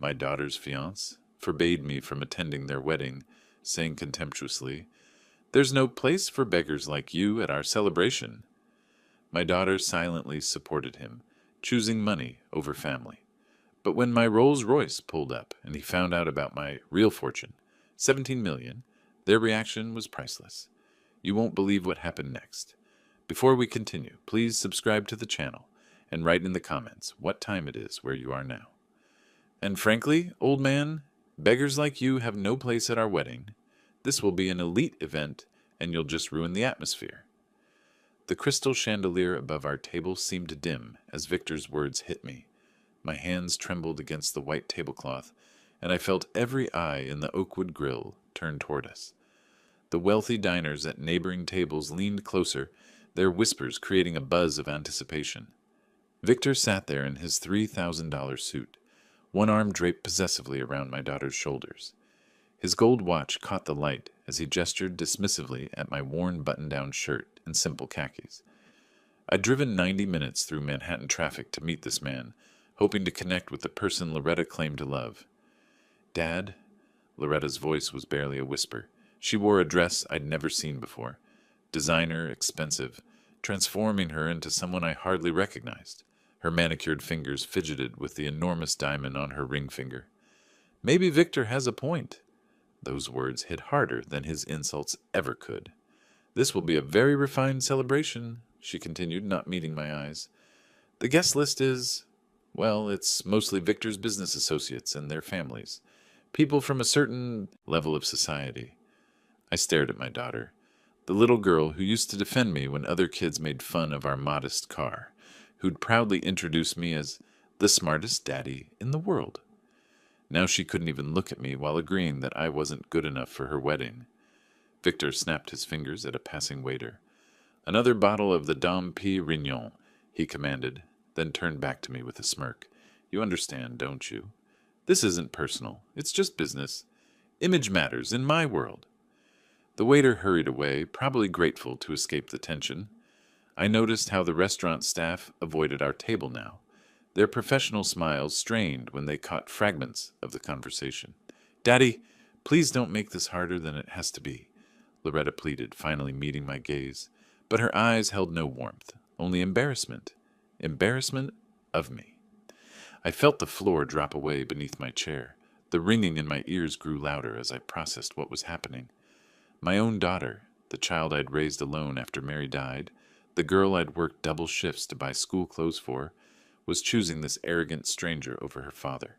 My daughter's fiancé forbade me from attending their wedding, saying contemptuously, "There's no place for beggars like you at our celebration." My daughter silently supported him, choosing money over family. But when my Rolls Royce pulled up and he found out about my real fortune, 17 million, their reaction was priceless. You won't believe what happened next. Before we continue, please subscribe to the channel and write in the comments what time it is where you are now. And frankly, old man, beggars like you have no place at our wedding. This will be an elite event and you'll just ruin the atmosphere. The crystal chandelier above our table seemed to dim as Victor's words hit me. My hands trembled against the white tablecloth, and I felt every eye in the oakwood grill turn toward us. The wealthy diners at neighboring tables leaned closer, their whispers creating a buzz of anticipation. Victor sat there in his $3,000 suit, one arm draped possessively around my daughter's shoulders. His gold watch caught the light as he gestured dismissively at my worn button-down shirt and simple khakis. I'd driven 90 minutes through Manhattan traffic to meet this man, hoping to connect with the person Loretta claimed to love. "Dad?" Loretta's voice was barely a whisper. She wore a dress I'd never seen before. Designer, expensive, transforming her into someone I hardly recognized. Her manicured fingers fidgeted with the enormous diamond on her ring finger. Maybe Victor has a point. Those words hit harder than his insults ever could. "This will be a very refined celebration," she continued, not meeting my eyes. "The guest list is, well, it's mostly Victor's business associates and their families. People from a certain level of society." I stared at my daughter, the little girl who used to defend me when other kids made fun of our modest car, who'd proudly introduce me as the smartest daddy in the world. Now she couldn't even look at me while agreeing that I wasn't good enough for her wedding. Victor snapped his fingers at a passing waiter. "Another bottle of the Dom P. Rignon," he commanded, then turned back to me with a smirk. "You understand, don't you? This isn't personal. It's just business. Image matters in my world." The waiter hurried away, probably grateful to escape the tension. I noticed how the restaurant staff avoided our table now. Their professional smiles strained when they caught fragments of the conversation. "Daddy, please don't make this harder than it has to be," Loretta pleaded, finally meeting my gaze. But her eyes held no warmth, only embarrassment. Embarrassment of me. I felt the floor drop away beneath my chair. The ringing in my ears grew louder as I processed what was happening. My own daughter, the child I'd raised alone after Mary died, the girl I'd worked double shifts to buy school clothes for, was choosing this arrogant stranger over her father.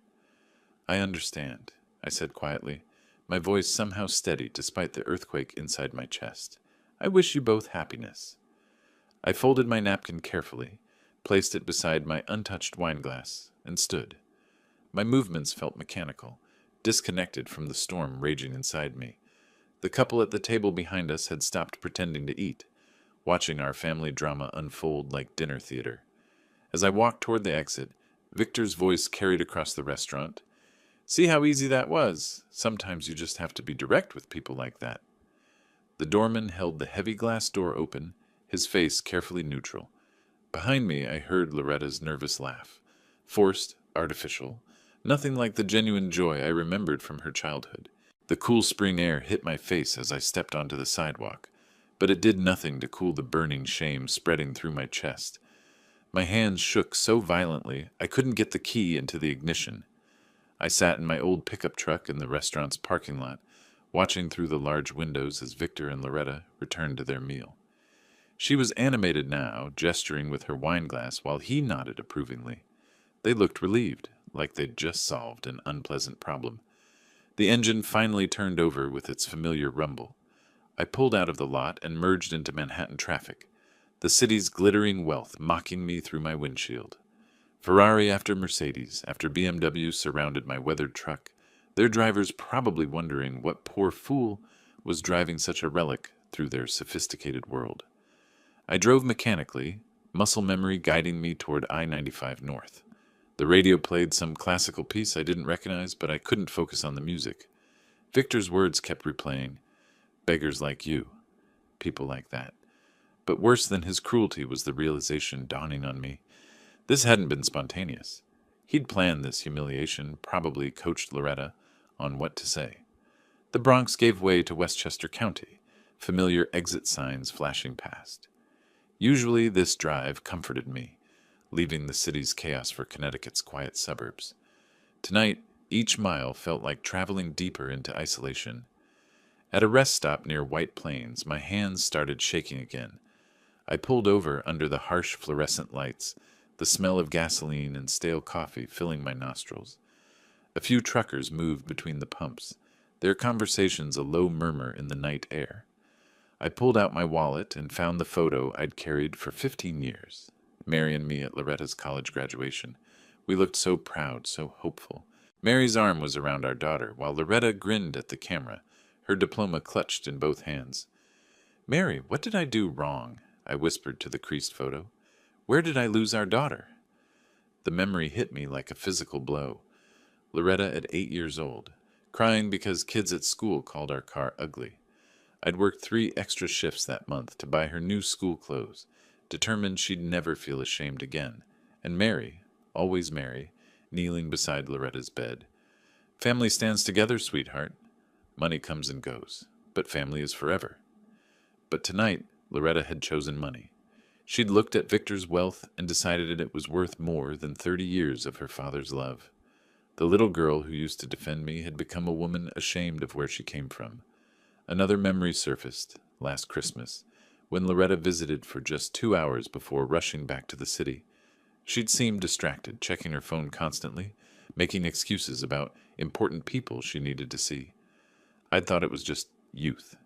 "I understand," I said quietly, my voice somehow steady despite the earthquake inside my chest. "I wish you both happiness." I folded my napkin carefully, placed it beside my untouched wineglass, and stood. My movements felt mechanical, disconnected from the storm raging inside me. The couple at the table behind us had stopped pretending to eat, watching our family drama unfold like dinner theater. As I walked toward the exit, Victor's voice carried across the restaurant. "See how easy that was? Sometimes you just have to be direct with people like that." The doorman held the heavy glass door open, his face carefully neutral. Behind me, I heard Loretta's nervous laugh. Forced, artificial, nothing like the genuine joy I remembered from her childhood. The cool spring air hit my face as I stepped onto the sidewalk, but it did nothing to cool the burning shame spreading through my chest. My hands shook so violently I couldn't get the key into the ignition. I sat in my old pickup truck in the restaurant's parking lot, watching through the large windows as Victor and Loretta returned to their meal. She was animated now, gesturing with her wineglass while he nodded approvingly. They looked relieved, like they'd just solved an unpleasant problem. The engine finally turned over with its familiar rumble. I pulled out of the lot and merged into Manhattan traffic, the city's glittering wealth mocking me through my windshield. Ferrari after Mercedes after BMW surrounded my weathered truck, their drivers probably wondering what poor fool was driving such a relic through their sophisticated world. I drove mechanically, muscle memory guiding me toward I-95 North. The radio played some classical piece I didn't recognize, but I couldn't focus on the music. Victor's words kept replaying, "Beggars like you, people like that." But worse than his cruelty was the realization dawning on me. This hadn't been spontaneous. He'd planned this humiliation, probably coached Loretta on what to say. The Bronx gave way to Westchester County, familiar exit signs flashing past. Usually this drive comforted me, leaving the city's chaos for Connecticut's quiet suburbs. Tonight, each mile felt like traveling deeper into isolation. At a rest stop near White Plains, my hands started shaking again. I pulled over under the harsh fluorescent lights, the smell of gasoline and stale coffee filling my nostrils. A few truckers moved between the pumps, their conversations a low murmur in the night air. I pulled out my wallet and found the photo I'd carried for 15 years. Mary and me at Loretta's college graduation. We looked so proud, so hopeful. Mary's arm was around our daughter, while Loretta grinned at the camera, her diploma clutched in both hands. "Mary, what did I do wrong?" I whispered to the creased photo. "Where did I lose our daughter?" The memory hit me like a physical blow. Loretta at 8 years old, crying because kids at school called our car ugly. I'd worked 3 extra shifts that month to buy her new school clothes, determined she'd never feel ashamed again. And Mary, always Mary, kneeling beside Loretta's bed. "Family stands together, sweetheart. Money comes and goes, but family is forever." But tonight, Loretta had chosen money. She'd looked at Victor's wealth and decided it was worth more than 30 years of her father's love. The little girl who used to defend me had become a woman ashamed of where she came from. Another memory surfaced, last Christmas, when Loretta visited for just 2 hours before rushing back to the city. She'd seemed distracted, checking her phone constantly, making excuses about important people she needed to see. I'd thought it was just youth,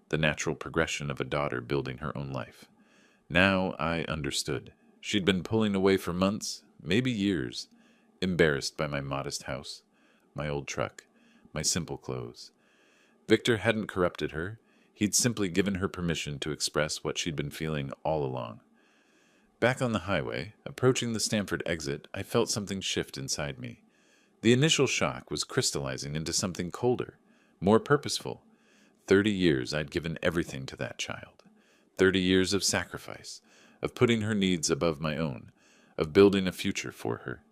the natural progression of a daughter building her own life. Now I understood. She'd been pulling away for months, maybe years, embarrassed by my modest house, my old truck, my simple clothes. Victor hadn't corrupted her. He'd simply given her permission to express what she'd been feeling all along. Back on the highway, approaching the Stamford exit, I felt something shift inside me. The initial shock was crystallizing into something colder, more purposeful. 30 years I'd given everything to that child. 30 years of sacrifice, of putting her needs above my own, of building a future for her.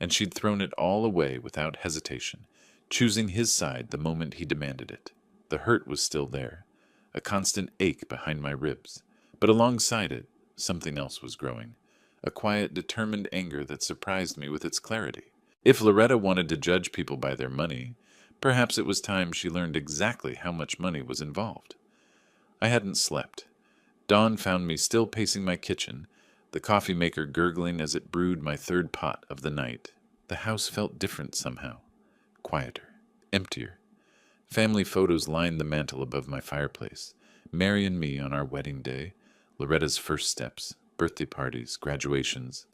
And she'd thrown it all away without hesitation, choosing his side the moment he demanded it. The hurt was still there, a constant ache behind my ribs. But alongside it, something else was growing, a quiet, determined anger that surprised me with its clarity. If Loretta wanted to judge people by their money, perhaps it was time she learned exactly how much money was involved. I hadn't slept. Dawn found me still pacing my kitchen, the coffee maker gurgling as it brewed my 3rd pot of the night. The house felt different somehow. Quieter, emptier. Family photos lined the mantel above my fireplace. Mary and me on our wedding day, Loretta's first steps, birthday parties, graduations,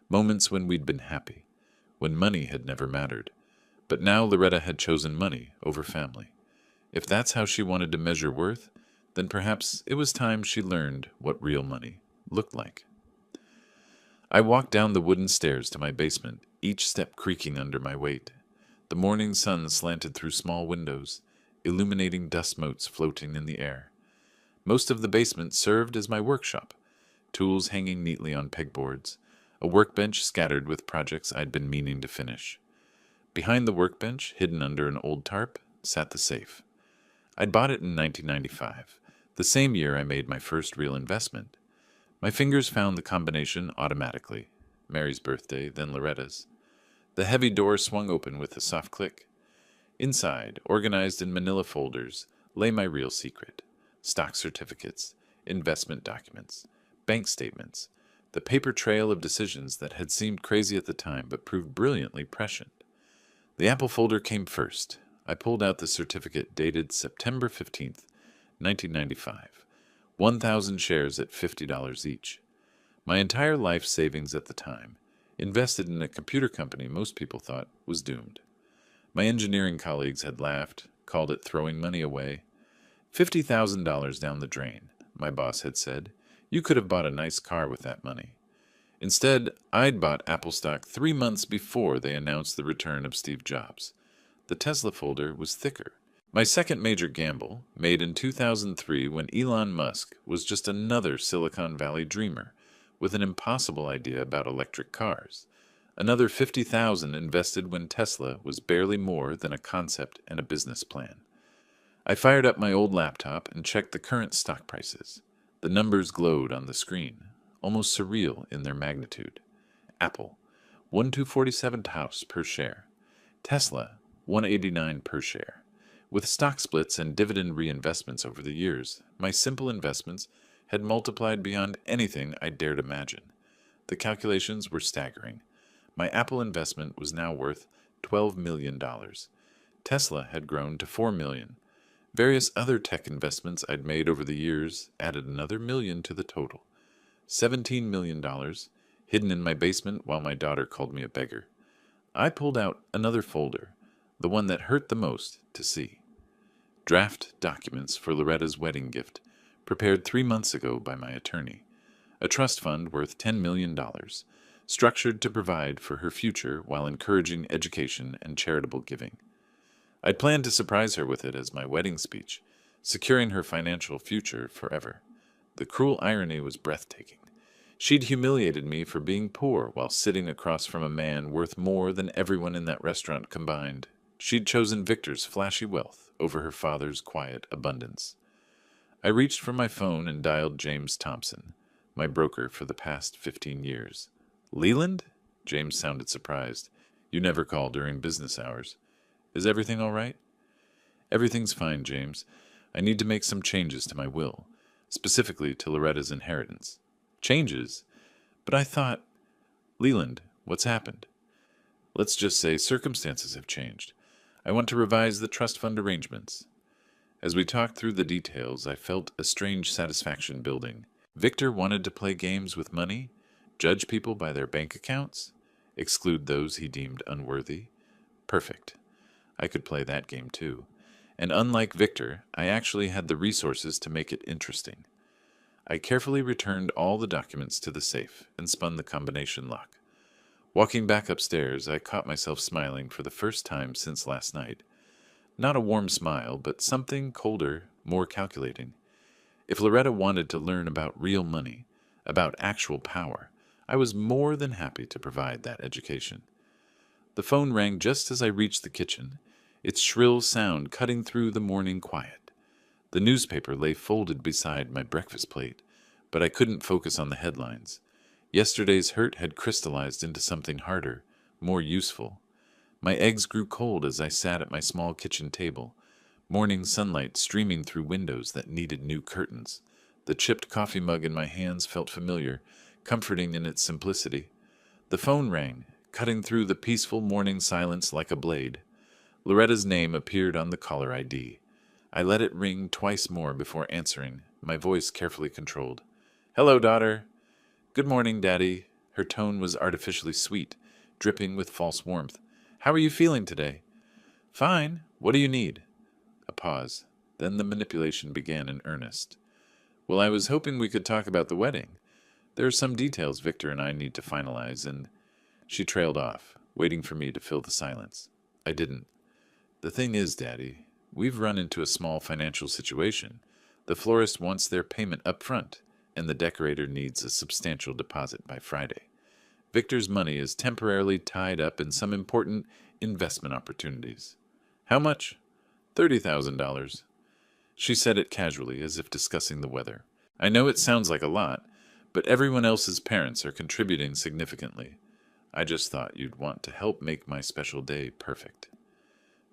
moments when we'd been happy, when money had never mattered. But now Loretta had chosen money over family. If that's how she wanted to measure worth, then perhaps it was time she learned what real money looked like. I walked down the wooden stairs to my basement, each step creaking under my weight. The morning sun slanted through small windows, illuminating dust motes floating in the air. Most of the basement served as my workshop, tools hanging neatly on pegboards, a workbench scattered with projects I'd been meaning to finish. Behind the workbench, hidden under an old tarp, sat the safe. I'd bought it in 1995, the same year I made my first real investment. My fingers found the combination automatically, Mary's birthday, then Loretta's. The heavy door swung open with a soft click. Inside, organized in manila folders, lay my real secret. Stock certificates, investment documents, bank statements, the paper trail of decisions that had seemed crazy at the time but proved brilliantly prescient. The Apple folder came first. I pulled out the certificate dated September 15th, 1995. 1,000 shares at $50 each. My entire life savings at the time, invested in a computer company most people thought was doomed. My engineering colleagues had laughed, called it throwing money away. $50,000 down the drain, my boss had said. You could have bought a nice car with that money. Instead, I'd bought Apple stock 3 months before they announced the return of Steve Jobs. The Tesla folder was thicker. My second major gamble, made in 2003 when Elon Musk was just another Silicon Valley dreamer with an impossible idea about electric cars. Another 50,000 invested when Tesla was barely more than a concept and a business plan. I fired up my old laptop and checked the current stock prices. The numbers glowed on the screen, almost surreal in their magnitude. Apple, 1247 house per share. Tesla, 189 per share. With stock splits and dividend reinvestments over the years, my simple investments had multiplied beyond anything I dared imagine. The calculations were staggering. My Apple investment was now worth $12 million. Tesla had grown to $4 million. Various other tech investments I'd made over the years added another million to the total. $17 million, hidden in my basement while my daughter called me a beggar. I pulled out another folder, the one that hurt the most to see. Draft documents for Loretta's wedding gift, prepared 3 months ago by my attorney. A trust fund worth $10 million, structured to provide for her future while encouraging education and charitable giving. I'd planned to surprise her with it as my wedding speech, securing her financial future forever. The cruel irony was breathtaking. She'd humiliated me for being poor while sitting across from a man worth more than everyone in that restaurant combined. She'd chosen Victor's flashy wealth over her father's quiet abundance. I reached for my phone and dialed James Thompson, my broker for the past 15 years. Leland? James sounded surprised. You never call during business hours. Is everything all right? Everything's fine, James. I need to make some changes to my will, specifically to Loretta's inheritance. Changes? But I thought... Leland, what's happened? Let's just say circumstances have changed. I want to revise the trust fund arrangements. As we talked through the details, I felt a strange satisfaction building. Victor wanted to play games with money, judge people by their bank accounts, exclude those he deemed unworthy. Perfect. I could play that game too. And unlike Victor, I actually had the resources to make it interesting. I carefully returned all the documents to the safe and spun the combination lock. Walking back upstairs, I caught myself smiling for the first time since last night. Not a warm smile, but something colder, more calculating. If Loretta wanted to learn about real money, about actual power, I was more than happy to provide that education. The phone rang just as I reached the kitchen, its shrill sound cutting through the morning quiet. The newspaper lay folded beside my breakfast plate, but I couldn't focus on the headlines. Yesterday's hurt had crystallized into something harder, more useful. My eggs grew cold as I sat at my small kitchen table, morning sunlight streaming through windows that needed new curtains. The chipped coffee mug in my hands felt familiar, comforting in its simplicity. The phone rang, cutting through the peaceful morning silence like a blade. Loretta's name appeared on the caller ID. I let it ring twice more before answering, my voice carefully controlled. "Hello, daughter." "Good morning, Daddy." Her tone was artificially sweet, dripping with false warmth. "How are you feeling today?" "Fine. What do you need?" A pause. Then the manipulation began in earnest. "Well, I was hoping we could talk about the wedding. There are some details Victor and I need to finalize, and..." She trailed off, waiting for me to fill the silence. I didn't. "The thing is, Daddy, we've run into a small financial situation. The florist wants their payment up front, and the decorator needs a substantial deposit by Friday. Victor's money is temporarily tied up in some important investment opportunities." "How much?" $30,000. She said it casually, as if discussing the weather. "I know it sounds like a lot, but everyone else's parents are contributing significantly. I just thought you'd want to help make my special day perfect."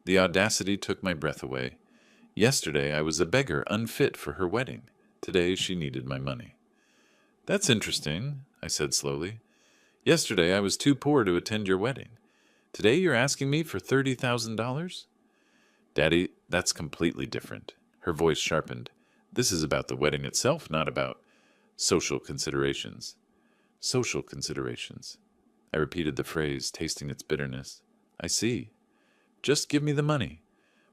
The audacity took my breath away. Yesterday I was a beggar unfit for her wedding. Today she needed my money. "That's interesting," I said slowly. "Yesterday I was too poor to attend your wedding. Today you're asking me for $30,000? "Daddy, that's completely different." Her voice sharpened. "This is about the wedding itself, not about social considerations." "Social considerations." I repeated the phrase, tasting its bitterness. "I see. Just give me the money.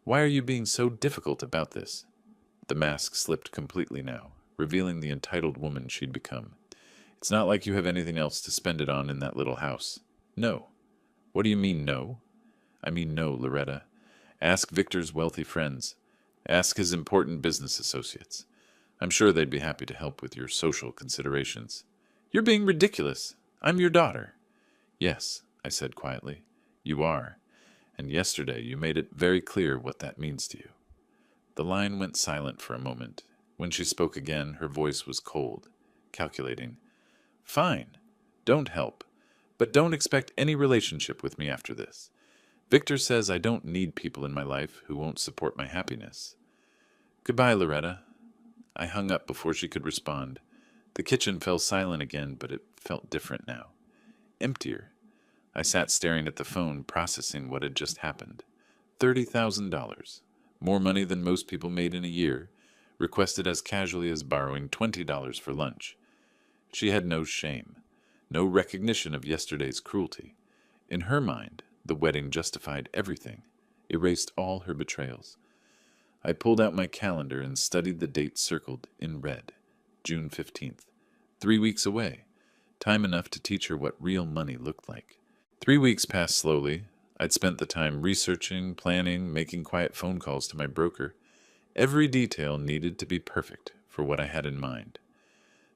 Why are you being so difficult about this?" The mask slipped completely now, revealing the entitled woman she'd become. "It's not like you have anything else to spend it on in that little house." "No." "What do you mean, no?" "I mean no, Loretta. Ask Victor's wealthy friends. Ask his important business associates. I'm sure they'd be happy to help with your social considerations." "You're being ridiculous. I'm your daughter." "Yes, I said quietly. You are, and yesterday you made it very clear what that means to you. The line went silent for a moment. When she spoke again, her voice was cold, calculating. Fine. Don't help. But don't expect any relationship with me after this. Victor says I don't need people in my life who won't support my happiness. Goodbye, Loretta. I hung up before she could respond. The kitchen fell silent again, but it felt different now. Emptier. I sat staring at the phone, processing what had just happened. $30,000. More money than most people made in a year, requested as casually as borrowing $20 for lunch. She had no shame, no recognition of yesterday's cruelty. In her mind, the wedding justified everything, erased all her betrayals. I pulled out my calendar and studied the date circled in red. June 15th. 3 weeks away. Time enough to teach her what real money looked like. 3 weeks passed slowly. I'd spent the time researching, planning, making quiet phone calls to my broker. Every detail needed to be perfect for what I had in mind.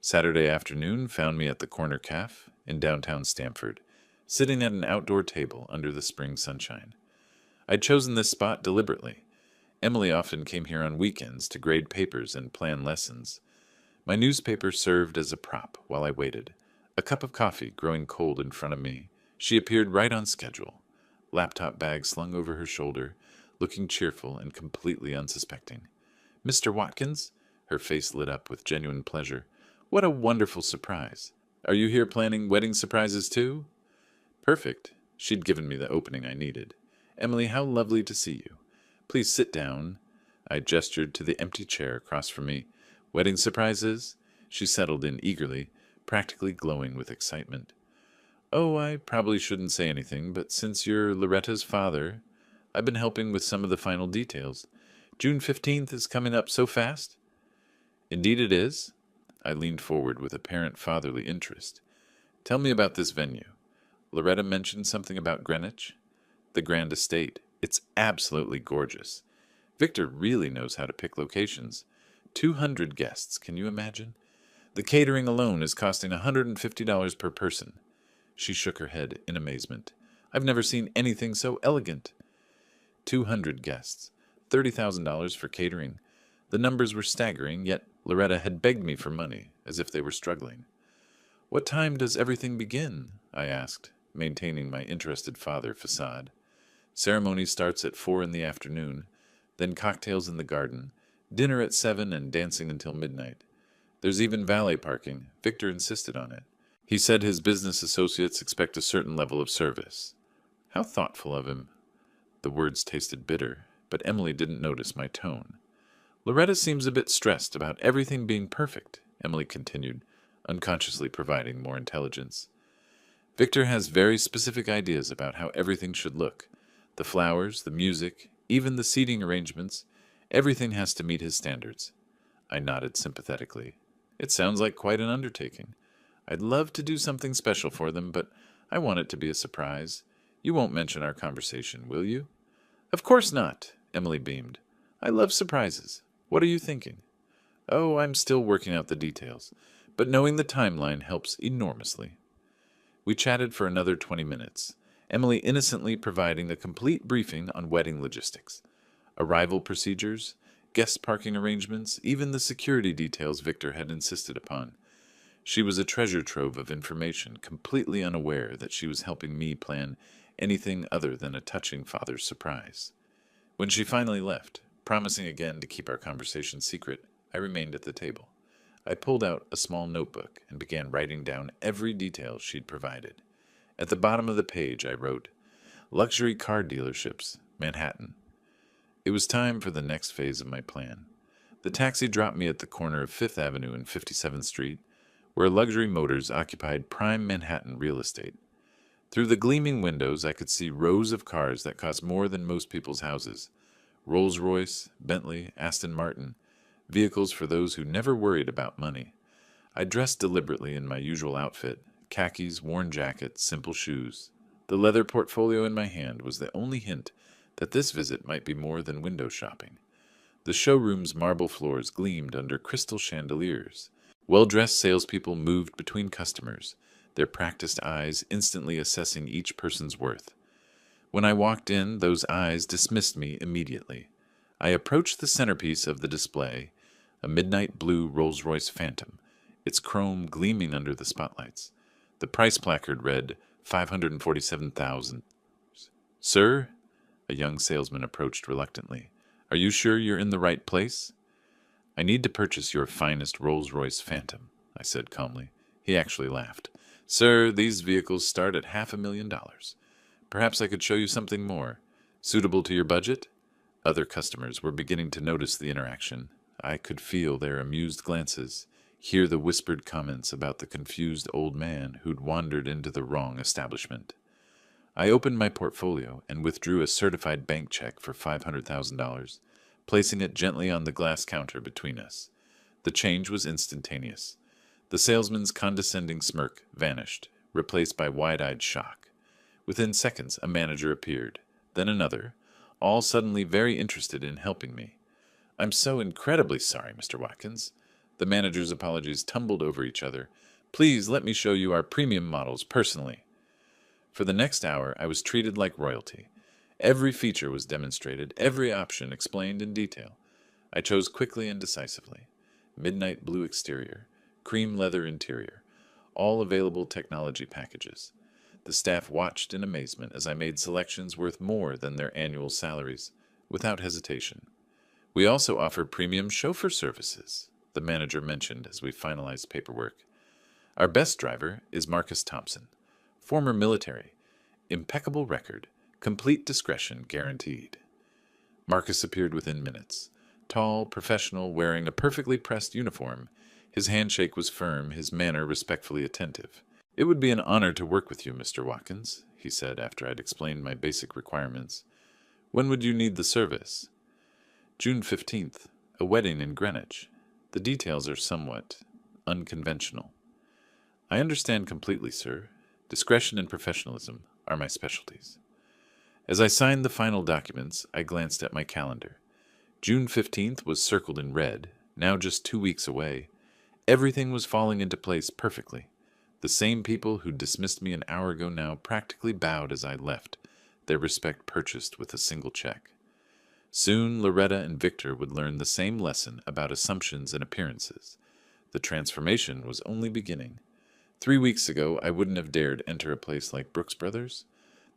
Saturday afternoon found me at the Corner Cafe in downtown Stamford, sitting at an outdoor table under the spring sunshine. I'd chosen this spot deliberately. Emily often came here on weekends to grade papers and plan lessons. My newspaper served as a prop while I waited, a cup of coffee growing cold in front of me. She appeared right on schedule, laptop bag slung over her shoulder, looking cheerful and completely unsuspecting. Mr. Watkins? Her face lit up with genuine pleasure. What a wonderful surprise. Are you here planning wedding surprises too? Perfect. She'd given me the opening I needed. Emily, how lovely to see you. Please sit down. I gestured to the empty chair across from me. Wedding surprises? She settled in eagerly, practically glowing with excitement. Oh, I probably shouldn't say anything, but since you're Loretta's father, I've been helping with some of the final details. June 15th is coming up so fast? Indeed it is. I leaned forward with apparent fatherly interest. Tell me about this venue. Loretta mentioned something about Greenwich. The Grand Estate. It's absolutely gorgeous. Victor really knows how to pick locations. 200 guests, can you imagine? The catering alone is costing $150 per person. She shook her head in amazement. I've never seen anything so elegant. 200 guests, $30,000 for catering. The numbers were staggering, yet Loretta had begged me for money, as if they were struggling. What time does everything begin? I asked, maintaining my interested father facade. Ceremony starts at 4 in the afternoon, then cocktails in the garden, dinner at 7 and dancing until midnight. There's even valet parking. Victor insisted on it. He said his business associates expect a certain level of service. How thoughtful of him. The words tasted bitter, but Emily didn't notice my tone. Loretta seems a bit stressed about everything being perfect, Emily continued, unconsciously providing more intelligence. Victor has very specific ideas about how everything should look. The flowers, the music, even the seating arrangements, everything has to meet his standards. I nodded sympathetically. It sounds like quite an undertaking. I'd love to do something special for them, but I want it to be a surprise. You won't mention our conversation, will you? Of course not, Emily beamed. I love surprises. What are you thinking? Oh, I'm still working out the details, but knowing the timeline helps enormously. We chatted for another 20 minutes, Emily innocently providing a complete briefing on wedding logistics. Arrival procedures, guest parking arrangements, even the security details Victor had insisted upon. She was a treasure trove of information, completely unaware that she was helping me plan anything other than a touching father's surprise. When she finally left, promising again to keep our conversation secret, I remained at the table. I pulled out a small notebook and began writing down every detail she'd provided. At the bottom of the page, I wrote, Luxury car dealerships, Manhattan. It was time for the next phase of my plan. The taxi dropped me at the corner of 5th Avenue and 57th Street, where Luxury Motors occupied prime Manhattan real estate. Through the gleaming windows, I could see rows of cars that cost more than most people's houses. Rolls-Royce, Bentley, Aston Martin, vehicles for those who never worried about money. I dressed deliberately in my usual outfit, khakis, worn jacket, simple shoes. The leather portfolio in my hand was the only hint that this visit might be more than window shopping. The showroom's marble floors gleamed under crystal chandeliers. Well-dressed salespeople moved between customers, their practiced eyes instantly assessing each person's worth. When I walked in, those eyes dismissed me immediately. I approached the centerpiece of the display, a midnight blue Rolls-Royce Phantom, its chrome gleaming under the spotlights. The price placard read $547,000. Sir, a young salesman approached reluctantly. Are you sure you're in the right place? I need to purchase your finest Rolls-Royce Phantom, I said calmly. He actually laughed. Sir, these vehicles start at $500,000. Perhaps I could show you something more, suitable to your budget? Other customers were beginning to notice the interaction. I could feel their amused glances, hear the whispered comments about the confused old man who'd wandered into the wrong establishment. I opened my portfolio and withdrew a certified bank check for $500,000, placing it gently on the glass counter between us. The change was instantaneous. The salesman's condescending smirk vanished, replaced by wide-eyed shock. Within seconds, a manager appeared, then another, all suddenly very interested in helping me. I'm so incredibly sorry, Mr. Watkins. The manager's apologies tumbled over each other. Please let me show you our premium models personally. For the next hour, I was treated like royalty. Every feature was demonstrated, every option explained in detail. I chose quickly and decisively. Midnight blue exterior, cream leather interior, all available technology packages. The staff watched in amazement as I made selections worth more than their annual salaries, without hesitation. We also offer premium chauffeur services, the manager mentioned as we finalized paperwork. Our best driver is Marcus Thompson, former military, impeccable record, complete discretion guaranteed. Marcus appeared within minutes, tall, professional, wearing a perfectly pressed uniform. His handshake was firm, his manner respectfully attentive. It would be an honor to work with you, Mr. Watkins, he said after I'd explained my basic requirements. When would you need the service? June 15th, a wedding in Greenwich. The details are somewhat unconventional. I understand completely, sir. Discretion and professionalism are my specialties. As I signed the final documents, I glanced at my calendar. June 15th was circled in red, now just 2 weeks away. Everything was falling into place perfectly. The same people who dismissed me an hour ago now practically bowed as I left, their respect purchased with a single check. Soon Loretta and Victor would learn the same lesson about assumptions and appearances. The transformation was only beginning. 3 weeks ago, I wouldn't have dared enter a place like Brooks Brothers.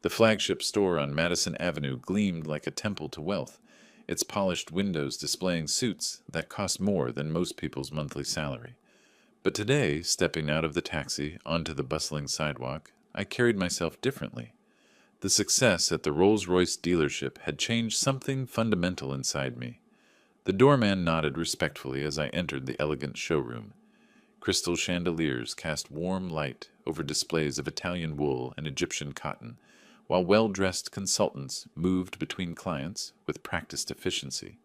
The flagship store on Madison Avenue gleamed like a temple to wealth, its polished windows displaying suits that cost more than most people's monthly salary. But today, stepping out of the taxi onto the bustling sidewalk, I carried myself differently. The success at the Rolls-Royce dealership had changed something fundamental inside me. The doorman nodded respectfully as I entered the elegant showroom. Crystal chandeliers cast warm light over displays of Italian wool and Egyptian cotton, while well-dressed consultants moved between clients with practiced efficiency.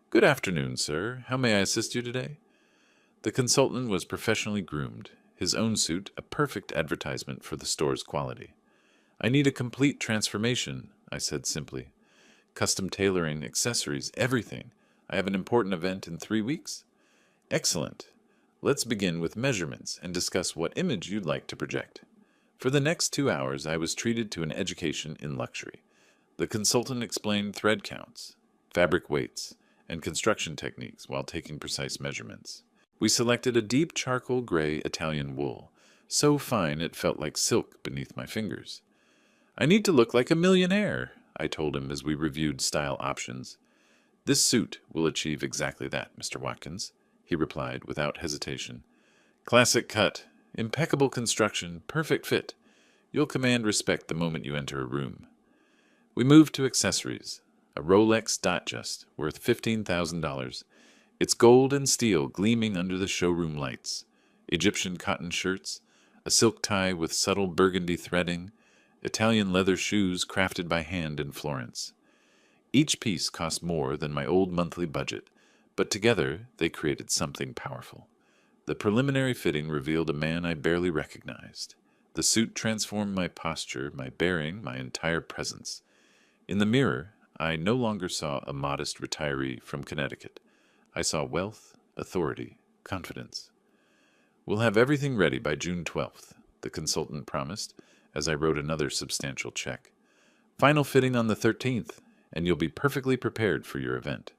Good afternoon, sir. How may I assist you today? The consultant was professionally groomed, his own suit a perfect advertisement for the store's quality. I need a complete transformation, I said simply. Custom tailoring, accessories, everything. I have an important event in 3 weeks. Excellent. Let's begin with measurements and discuss what image you'd like to project. For the next 2 hours, I was treated to an education in luxury. The consultant explained thread counts, fabric weights, and construction techniques while taking precise measurements. We selected a deep charcoal gray Italian wool, so fine it felt like silk beneath my fingers. I need to look like a millionaire, I told him as we reviewed style options. This suit will achieve exactly that, Mr. Watkins, he replied without hesitation. Classic cut, impeccable construction, perfect fit. You'll command respect the moment you enter a room. We moved to accessories. A Rolex Datejust worth $15,000. Its gold and steel gleaming under the showroom lights. Egyptian cotton shirts, a silk tie with subtle burgundy threading, Italian leather shoes crafted by hand in Florence. Each piece cost more than my old monthly budget, but together they created something powerful. The preliminary fitting revealed a man I barely recognized. The suit transformed my posture, my bearing, my entire presence. In the mirror, I no longer saw a modest retiree from Connecticut. I saw wealth, authority, confidence. We'll have everything ready by June 12th, the consultant promised, as I wrote another substantial check. Final fitting on the 13th, and you'll be perfectly prepared for your event.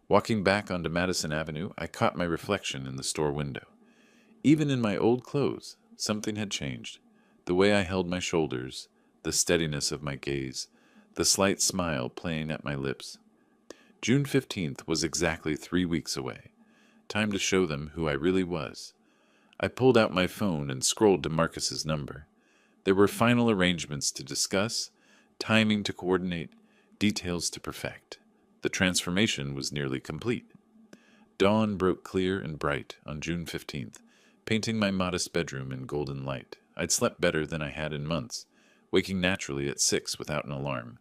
Walking back onto Madison Avenue, I caught my reflection in the store window. Even in my old clothes, something had changed. The way I held my shoulders, the steadiness of my gaze, the slight smile playing at my lips. June 15th was exactly 3 weeks away. Time to show them who I really was. I pulled out my phone and scrolled to Marcus's number. There were final arrangements to discuss, timing to coordinate, details to perfect. The transformation was nearly complete. Dawn broke clear and bright on June 15th, painting my modest bedroom in golden light. I'd slept better than I had in months, waking naturally at 6 without an alarm.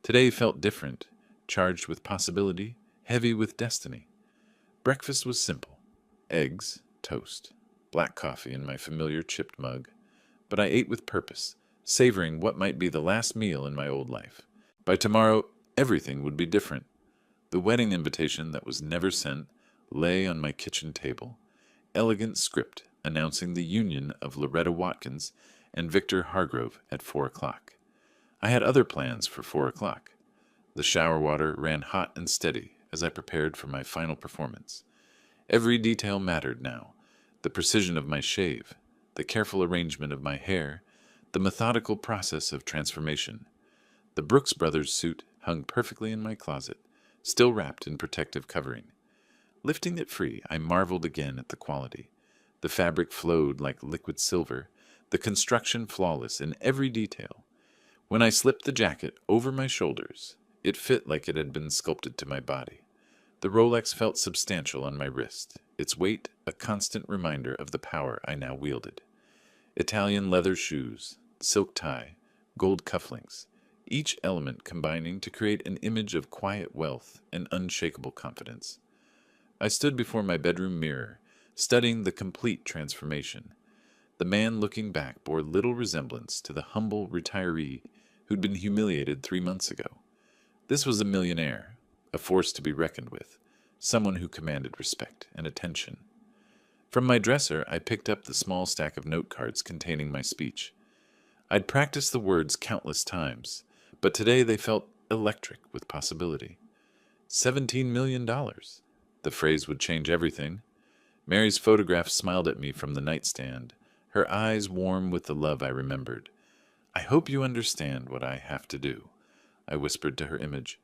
Today felt different, charged with possibility, heavy with destiny. Breakfast was simple. Eggs, toast, black coffee in my familiar chipped mug. But I ate with purpose, savoring what might be the last meal in my old life. By tomorrow, everything would be different. The wedding invitation that was never sent lay on my kitchen table. Elegant script announcing the union of Loretta Watkins and Victor Hargrove at 4 o'clock. I had other plans for 4 o'clock. The shower water ran hot and steady as I prepared for my final performance. Every detail mattered now. The precision of my shave, the careful arrangement of my hair, the methodical process of transformation. The Brooks Brothers suit hung perfectly in my closet, still wrapped in protective covering. Lifting it free, I marveled again at the quality. The fabric flowed like liquid silver, the construction flawless in every detail. When I slipped the jacket over my shoulders, it fit like it had been sculpted to my body. The Rolex felt substantial on my wrist, its weight a constant reminder of the power I now wielded. Italian leather shoes, silk tie, gold cufflinks, each element combining to create an image of quiet wealth and unshakable confidence. I stood before my bedroom mirror, studying the complete transformation. The man looking back bore little resemblance to the humble retiree who'd been humiliated 3 months ago. This was a millionaire, a force to be reckoned with, someone who commanded respect and attention. From my dresser, I picked up the small stack of note cards containing my speech. I'd practiced the words countless times, but today they felt electric with possibility. $17 million. The phrase would change everything. Mary's photograph smiled at me from the nightstand, her eyes warm with the love I remembered. "I hope you understand what I have to do," I whispered to her image.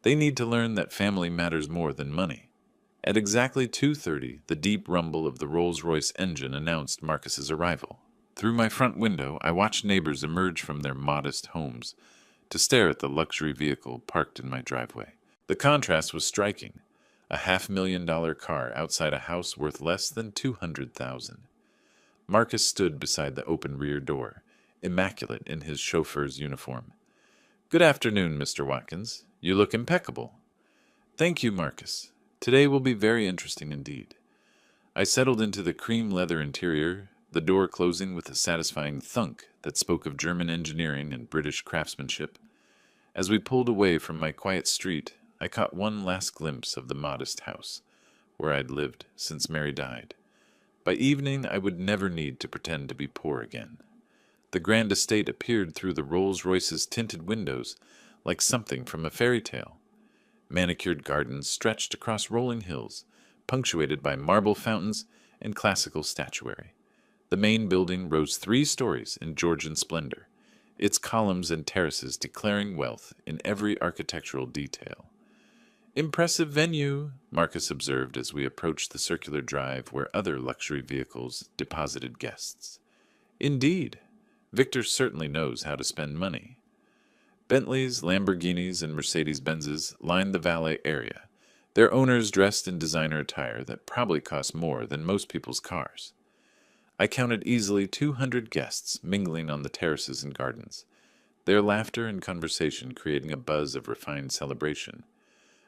"They need to learn that family matters more than money." At exactly 2:30, the deep rumble of the Rolls-Royce engine announced Marcus's arrival. Through my front window, I watched neighbors emerge from their modest homes to stare at the luxury vehicle parked in my driveway. The contrast was striking. A $500,000 car outside a house worth less than $200,000. Marcus stood beside the open rear door, immaculate in his chauffeur's uniform. "Good afternoon, Mr. Watkins. You look impeccable." "Thank you, Marcus. Today will be very interesting indeed." I settled into the cream leather interior, the door closing with a satisfying thunk that spoke of German engineering and British craftsmanship. As we pulled away from my quiet street, I caught one last glimpse of the modest house, where I'd lived since Mary died. By evening, I would never need to pretend to be poor again. The grand estate appeared through the Rolls-Royce's tinted windows like something from a fairy tale. Manicured gardens stretched across rolling hills, punctuated by marble fountains and classical statuary. The main building rose 3 stories in Georgian splendor, its columns and terraces declaring wealth in every architectural detail. "Impressive venue," Marcus observed as we approached the circular drive where other luxury vehicles deposited guests. "Indeed. Victor certainly knows how to spend money." Bentleys, Lamborghinis, and Mercedes-Benzes lined the valet area, their owners dressed in designer attire that probably cost more than most people's cars. I counted easily 200 guests mingling on the terraces and gardens, their laughter and conversation creating a buzz of refined celebration.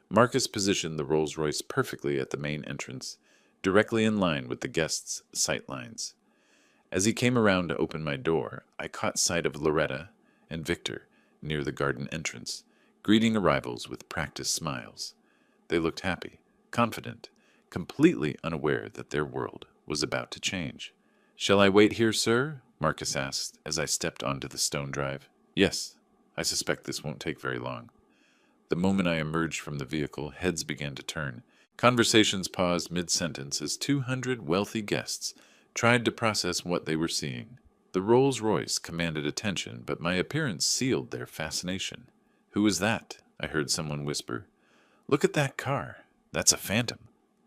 Marcus positioned the Rolls-Royce perfectly at the main entrance, directly in line with the guests' sight lines. As he came around to open my door, I caught sight of Loretta and Victor near the garden entrance, greeting arrivals with practiced smiles. They looked happy, confident, completely unaware that their world was about to change. "Shall I wait here, sir?" Marcus asked as I stepped onto the stone drive. Yes, I suspect this won't take very long. The moment I emerged from the vehicle, heads began to turn. Conversations paused mid-sentence as 200 wealthy guests tried to process what they were seeing. The Rolls-Royce commanded attention, but my appearance sealed their fascination. "Who is that?" I heard someone whisper. "Look at that car. That's a Phantom.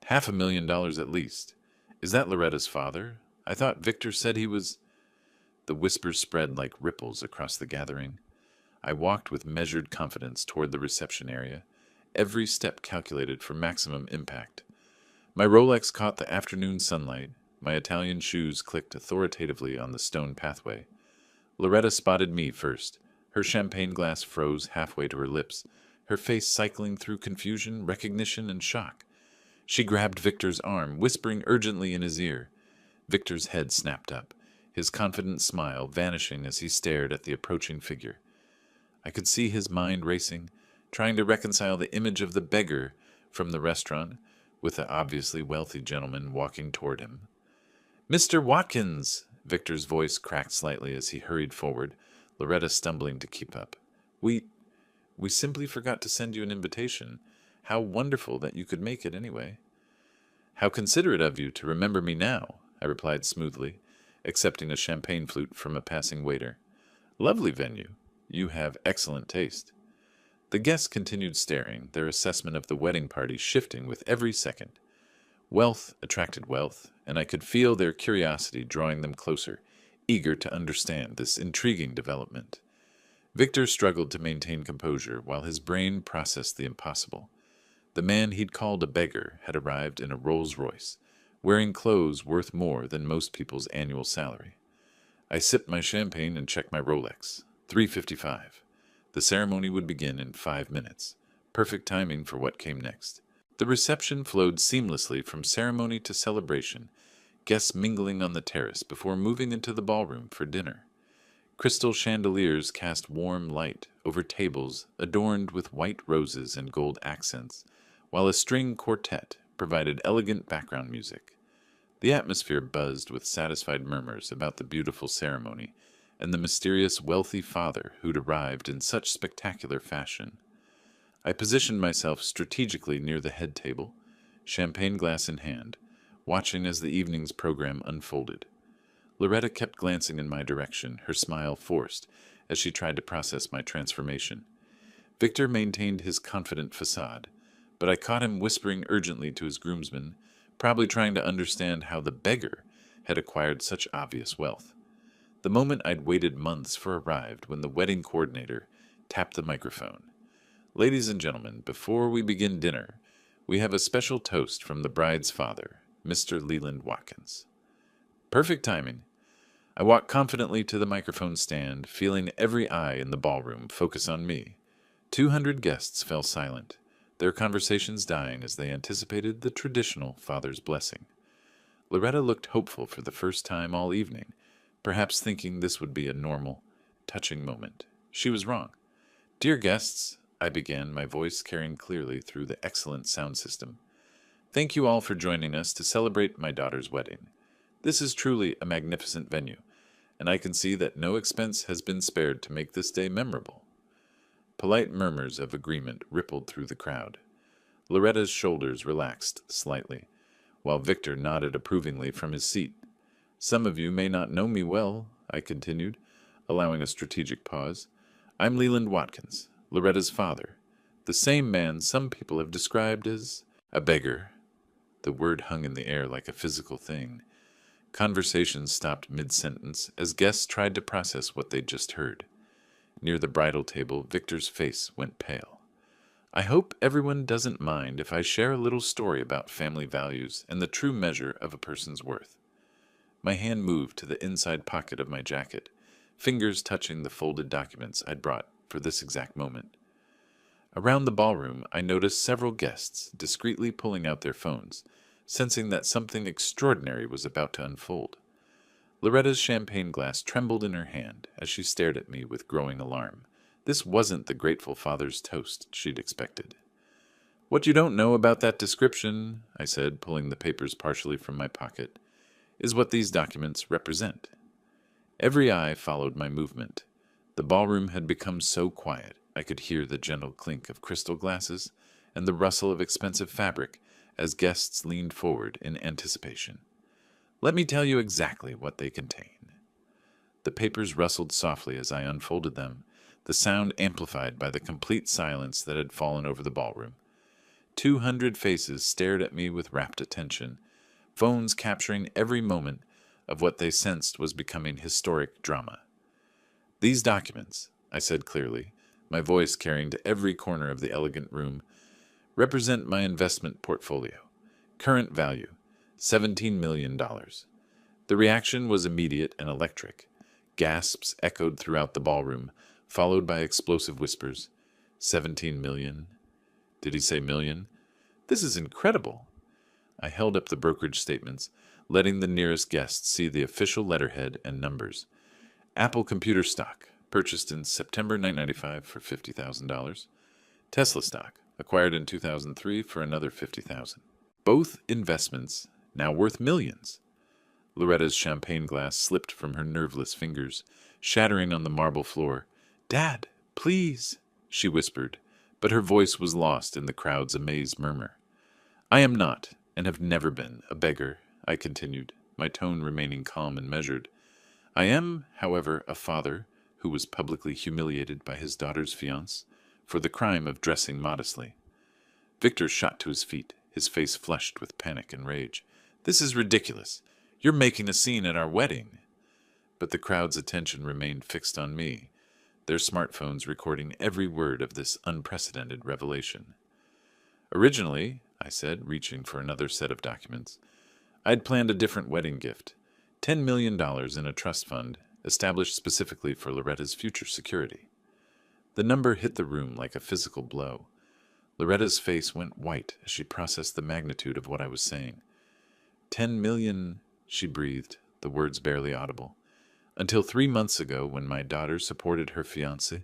$500,000 at least. Is that Loretta's father? I thought Victor said he was—" The whispers spread like ripples across the gathering. I walked with measured confidence toward the reception area, every step calculated for maximum impact. My Rolex caught the afternoon sunlight. My Italian shoes clicked authoritatively on the stone pathway. Loretta spotted me first. Her champagne glass froze halfway to her lips, her face cycling through confusion, recognition, and shock. She grabbed Victor's arm, whispering urgently in his ear. Victor's head snapped up, his confident smile vanishing as he stared at the approaching figure. I could see his mind racing, trying to reconcile the image of the beggar from the restaurant with the obviously wealthy gentleman walking toward him. "Mr. Watkins!" Victor's voice cracked slightly as he hurried forward, Loretta stumbling to keep up. We simply forgot to send you an invitation. How wonderful that you could make it anyway." "How considerate of you to remember me now," I replied smoothly, accepting a champagne flute from a passing waiter. "Lovely venue. You have excellent taste." The guests continued staring, their assessment of the wedding party shifting with every second. Wealth attracted wealth, and I could feel their curiosity drawing them closer, eager to understand this intriguing development. Victor struggled to maintain composure while his brain processed the impossible. The man he'd called a beggar had arrived in a Rolls-Royce, wearing clothes worth more than most people's annual salary. I sipped my champagne and checked my Rolex. 3:55. The ceremony would begin in 5 minutes. Perfect timing for what came next. The reception flowed seamlessly from ceremony to celebration, guests mingling on the terrace before moving into the ballroom for dinner. Crystal chandeliers cast warm light over tables adorned with white roses and gold accents, while a string quartet provided elegant background music. The atmosphere buzzed with satisfied murmurs about the beautiful ceremony and the mysterious wealthy father who'd arrived in such spectacular fashion. I positioned myself strategically near the head table, champagne glass in hand, watching as the evening's program unfolded. Loretta kept glancing in my direction, her smile forced, as she tried to process my transformation. Victor maintained his confident facade, but I caught him whispering urgently to his groomsmen, probably trying to understand how the beggar had acquired such obvious wealth. The moment I'd waited months for arrived when the wedding coordinator tapped the microphone. "Ladies and gentlemen, before we begin dinner, we have a special toast from the bride's father, Mr. Leland Watkins." Perfect timing. I walked confidently to the microphone stand, feeling every eye in the ballroom focus on me. 200 guests fell silent, their conversations dying as they anticipated the traditional father's blessing. Loretta looked hopeful for the first time all evening, perhaps thinking this would be a normal, touching moment. She was wrong. "Dear guests," I began, my voice carrying clearly through the excellent sound system. "Thank you all for joining us to celebrate my daughter's wedding. This is truly a magnificent venue, and I can see that no expense has been spared to make this day memorable." Polite murmurs of agreement rippled through the crowd. Loretta's shoulders relaxed slightly, while Victor nodded approvingly from his seat. "Some of you may not know me well," I continued, allowing a strategic pause. "I'm Leland Watkins, Loretta's father, the same man some people have described as a beggar." The word hung in the air like a physical thing. Conversation stopped mid-sentence as guests tried to process what they'd just heard. Near the bridal table, Victor's face went pale. "I hope everyone doesn't mind if I share a little story about family values and the true measure of a person's worth." My hand moved to the inside pocket of my jacket, fingers touching the folded documents I'd brought for this exact moment. Around the ballroom, I noticed several guests discreetly pulling out their phones, sensing that something extraordinary was about to unfold. Loretta's champagne glass trembled in her hand as she stared at me with growing alarm. This wasn't the grateful father's toast she'd expected. "What you don't know about that description," I said, pulling the papers partially from my pocket, "is what these documents represent." Every eye followed my movement. The ballroom had become so quiet I could hear the gentle clink of crystal glasses and the rustle of expensive fabric as guests leaned forward in anticipation. Let me tell you exactly what they contain. The papers rustled softly as I unfolded them, the sound amplified by the complete silence that had fallen over the ballroom. 200 faces stared at me with rapt attention, phones capturing every moment of what they sensed was becoming historic drama. These documents, I said clearly, my voice carrying to every corner of the elegant room, represent my investment portfolio. Current value, $17 million. The reaction was immediate and electric. Gasps echoed throughout the ballroom, followed by explosive whispers. 17 million? Did he say million? This is incredible. I held up the brokerage statements, letting the nearest guest see the official letterhead and numbers. Apple computer stock, purchased in September 1995 for $50,000. Tesla stock, acquired in 2003 for another $50,000. Both investments now worth millions. Loretta's champagne glass slipped from her nerveless fingers, shattering on the marble floor. "Dad, please," she whispered, but her voice was lost in the crowd's amazed murmur. "I am not, and have never been, a beggar," I continued, my tone remaining calm and measured. "I am, however, a father who was publicly humiliated by his daughter's fiancé for the crime of dressing modestly." Victor shot to his feet, his face flushed with panic and rage. "This is ridiculous. You're making a scene at our wedding." But the crowd's attention remained fixed on me, their smartphones recording every word of this unprecedented revelation. "Originally," I said, reaching for another set of documents, "I'd planned a different wedding gift. $10 million in a trust fund established specifically for Loretta's future security." The number hit the room like a physical blow. Loretta's face went white as she processed the magnitude of what I was saying. 10 million, she breathed, the words barely audible. Until 3 months ago, when my daughter supported her fiancé,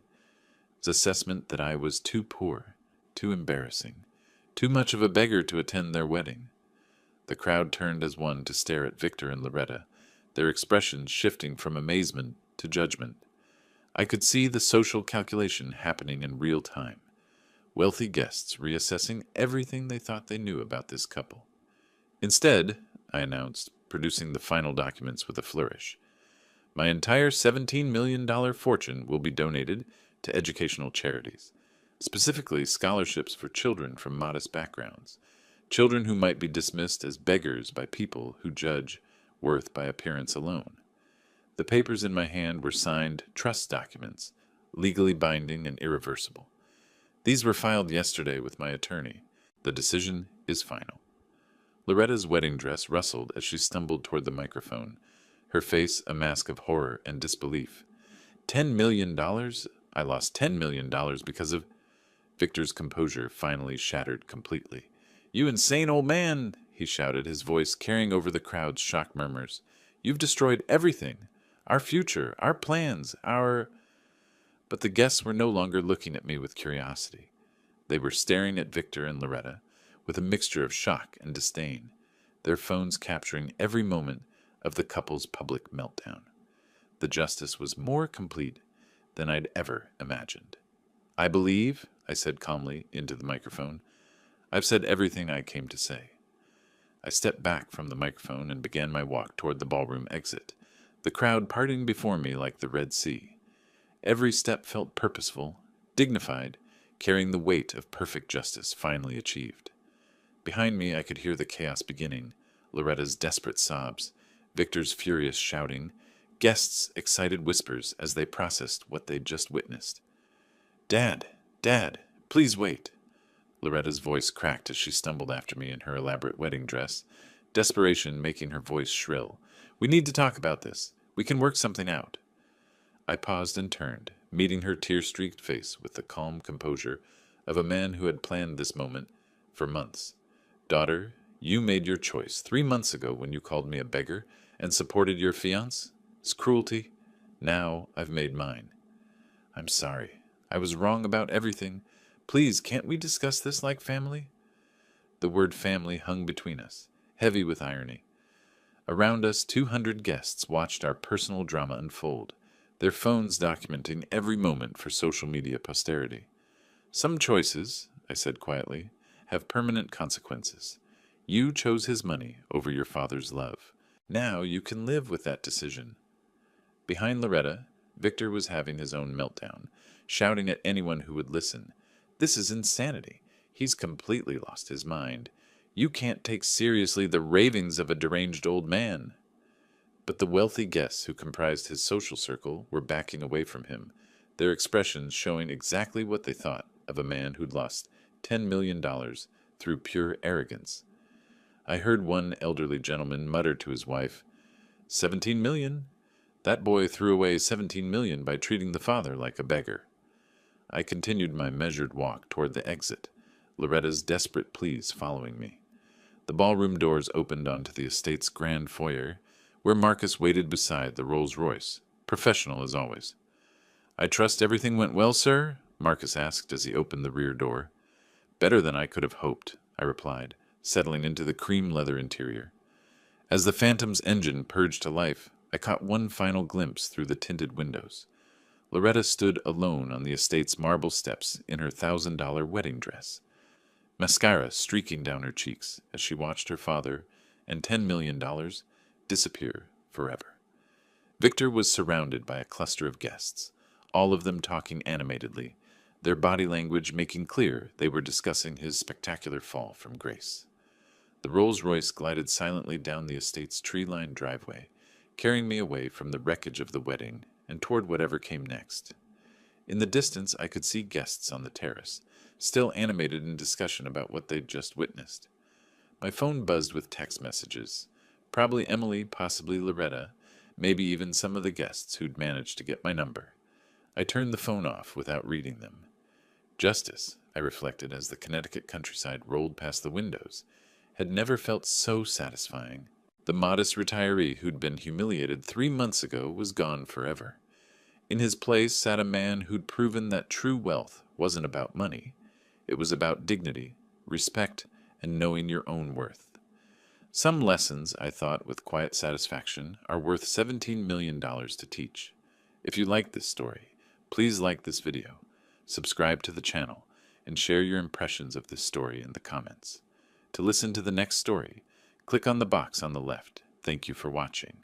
its assessment that I was too poor, too embarrassing, too much of a beggar to attend their wedding. The crowd turned as one to stare at Victor and Loretta, their expressions shifting from amazement to judgment. I could see the social calculation happening in real time. Wealthy guests reassessing everything they thought they knew about this couple. "Instead," I announced, producing the final documents with a flourish, "my entire $17 million fortune will be donated to educational charities, specifically scholarships for children from modest backgrounds, children who might be dismissed as beggars by people who judge worth by appearance alone." The papers in my hand were signed trust documents, legally binding and irreversible. These were filed yesterday with my attorney. The decision is final. Loretta's wedding dress rustled as she stumbled toward the microphone, her face a mask of horror and disbelief. $10 million? I lost $10 million because of... Victor's composure finally shattered completely. "You insane old man!" he shouted, his voice carrying over the crowd's shocked murmurs. "You've destroyed everything. Our future, our plans, our..." But the guests were no longer looking at me with curiosity. They were staring at Victor and Loretta with a mixture of shock and disdain, their phones capturing every moment of the couple's public meltdown. The justice was more complete than I'd ever imagined. "I believe," I said calmly into the microphone, "I've said everything I came to say." I stepped back from the microphone and began my walk toward the ballroom exit, the crowd parting before me like the Red Sea. Every step felt purposeful, dignified, carrying the weight of perfect justice finally achieved. Behind me I could hear the chaos beginning, Loretta's desperate sobs, Victor's furious shouting, guests' excited whispers as they processed what they'd just witnessed. "Dad, Dad, please wait." Loretta's voice cracked as she stumbled after me in her elaborate wedding dress, desperation making her voice shrill. "We need to talk about this. We can work something out." I paused and turned, meeting her tear-streaked face with the calm composure of a man who had planned this moment for months. "Daughter, you made your choice 3 months ago when you called me a beggar and supported your fiancé's cruelty. Now I've made mine. I'm sorry. I was wrong about everything. Please, can't we discuss this like family?" The word family hung between us, heavy with irony. Around us, 200 guests watched our personal drama unfold, their phones documenting every moment for social media posterity. Some choices, I said quietly, have permanent consequences. You chose his money over your father's love. Now you can live with that decision. Behind Loretta, Victor was having his own meltdown, shouting at anyone who would listen. This is insanity. He's completely lost his mind. You can't take seriously the ravings of a deranged old man. But the wealthy guests who comprised his social circle were backing away from him, their expressions showing exactly what they thought of a man who'd lost $10 million through pure arrogance. I heard one elderly gentleman mutter to his wife, 17 million? That boy threw away 17 million by treating the father like a beggar. I continued my measured walk toward the exit, Loretta's desperate pleas following me. The ballroom doors opened onto the estate's grand foyer, where Marcus waited beside the Rolls-Royce, professional as always. I trust everything went well, sir? Marcus asked as he opened the rear door. Better than I could have hoped, I replied, settling into the cream leather interior. As the Phantom's engine purged to life, I caught one final glimpse through the tinted windows. Loretta stood alone on the estate's marble steps in her $1,000 wedding dress, mascara streaking down her cheeks as she watched her father and $10 million disappear forever. Victor was surrounded by a cluster of guests, all of them talking animatedly, their body language making clear they were discussing his spectacular fall from grace. The Rolls-Royce glided silently down the estate's tree-lined driveway, carrying me away from the wreckage of the wedding and toward whatever came next. In the distance, I could see guests on the terrace, still animated in discussion about what they'd just witnessed. My phone buzzed with text messages. Probably Emily, possibly Loretta, maybe even some of the guests who'd managed to get my number. I turned the phone off without reading them. Justice, I reflected as the Connecticut countryside rolled past the windows, had never felt so satisfying. The modest retiree who'd been humiliated 3 months ago was gone forever. In his place sat a man who'd proven that true wealth wasn't about money. It was about dignity, respect, and knowing your own worth. Some lessons, I thought with quiet satisfaction, are worth $17 million to teach. If you like this story, please like this video, subscribe to the channel, and share your impressions of this story in the comments. To listen to the next story, click on the box on the left. Thank you for watching.